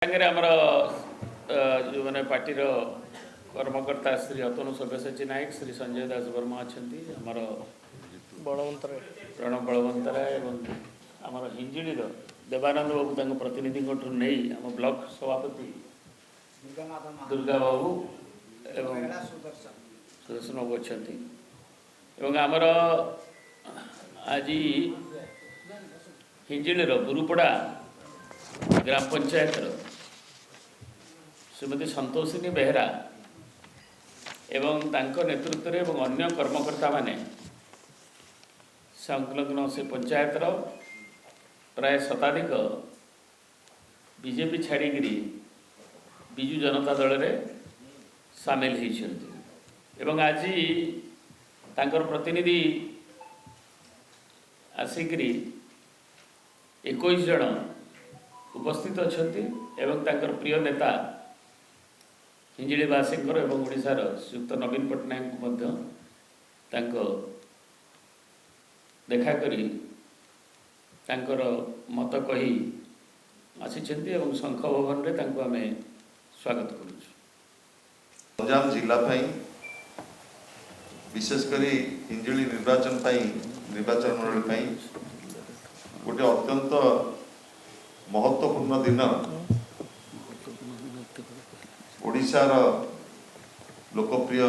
सागर आमर जो मैंने पार्टी कर्मकर्ता श्री अतनु सब्यसाची नायक श्री संजय दास वर्मा अच्छा आमर प्रणव बलवंतराय एवं आमर हिंजिड़ी देवानंद बाबू प्रतिनिधि नहीं आम ब्लॉक सभापति दुर्गा बाबू एवं सुदर्शन बाबू अच्छा आमर आज हिंजिड़ी गुरुपड़ा ग्राम पंचायत श्रीमती संतोषिनी बेहरा एवं तांको नेतृत्व एवं अन्य कर्मकर्ता माने संलग्न से पंचायत प्राय शताधिक बीजेपी छाड़िकी विजु जनता दल रे सामिल होती आज तांकर प्रतिनिधि आसिकी 21 जन उपस्थित अच्छा एवं तांकर प्रिय नेता हिंजिड़ीवासी एवं ओडिशार श्रीयुक्त नवीन पट्टनायक को देखा करी तांकर मत कही आसी शंख भवन रे तांको आमे स्वागत करूँ। गंजाम जिला विशेषकर हिंजिड़ी निर्वाचन मंडली गोटे अत्यंत महत्वपूर्ण दिन ओडिशार लोकप्रिय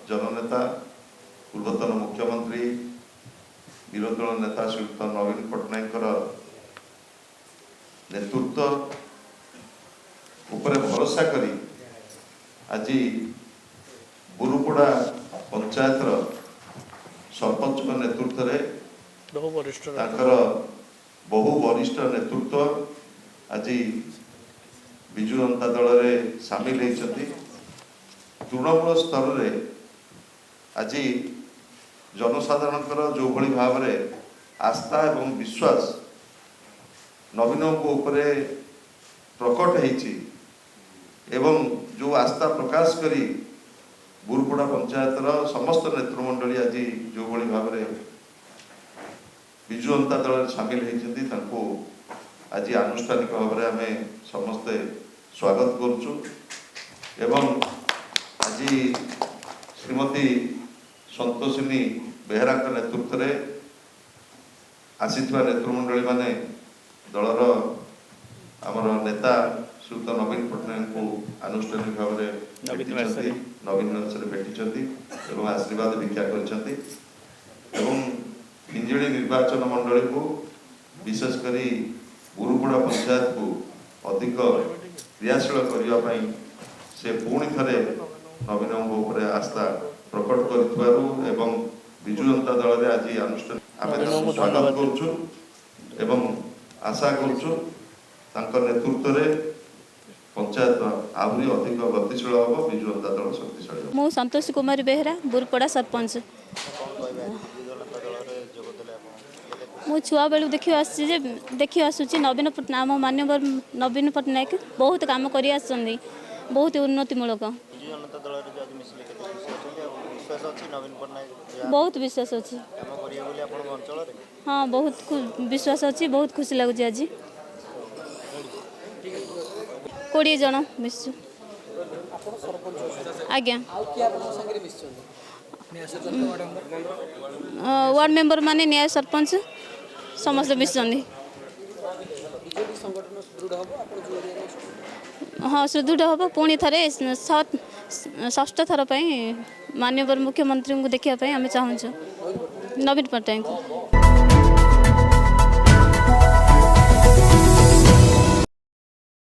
जननेता पूर्वतन मुख्यमंत्री विरोधी दल नेता श्रीयुक्त नवीन पट्टनायक नेतृत्व उपरे भरोसा करी आज बुरुपड़ा पंचायत सरपंच नेतृत्व बहु वरिष्ठ नेतृत्व आज विजु जनता दल में सामिल होती तृणमूल स्तर में आज जनसाधारण जो भली भाव में आस्था एवं विश्वास नवीन उपरे प्रकट होती एवं जो आस्था प्रकाश करी बुरुपड़ा पंचायतर समस्त नेतृमंडली आज जो भली भाव में विजु जनता दल सामिल होती आज आनुष्ठानिक भाव में आम समस्ते स्वागत करुचु एवं आज श्रीमती संतोषिनी बेहरा नेतृत्व आसीथिबा नेतृमंडली माने दलर आमर नेता श्रीयुक्त नवीन पट्टनायक को आनुष्ठानिक भाव में नवीन भेटी आशीर्वाद भिक्षा कर हिंजिड़ी निर्वाचन मंडली को विशेषकर बुरुपड़ा पंचायत को अधिक क्रियाशील करने से पुणी थे नवीन आस्था प्रकट कर विजु जनता दल में आज अनुष्ठान स्वागत करुँ आशा करुँ नेतृत्व में पंचायत आहरी अधिक गतिशील हम विजु जनता दल शक्तिशाली। मु संतोष कुमारी बेहरा बुरुपड़ा सरपंच मु छुआ बेलू देखी आसूँ नवीन पट्टनायक आम मान्यवर नवीन पट्टनायक बहुत काम कर बहुत उन्नतिमूलक बहुत विश्वास अच्छी हाँ बहुत विश्वास अच्छी बहुत खुशी लगुच आज 20 जन मिसु आज्ञा वार्ड मेंबर माने न्याय सरपंच समस्त मिसुंदी हाँ सुदृढ़ हम पुणी थे षष्ठ थर माननीय मुख्यमंत्री को देखा आम चाहूँ नवीन पट्टनायक।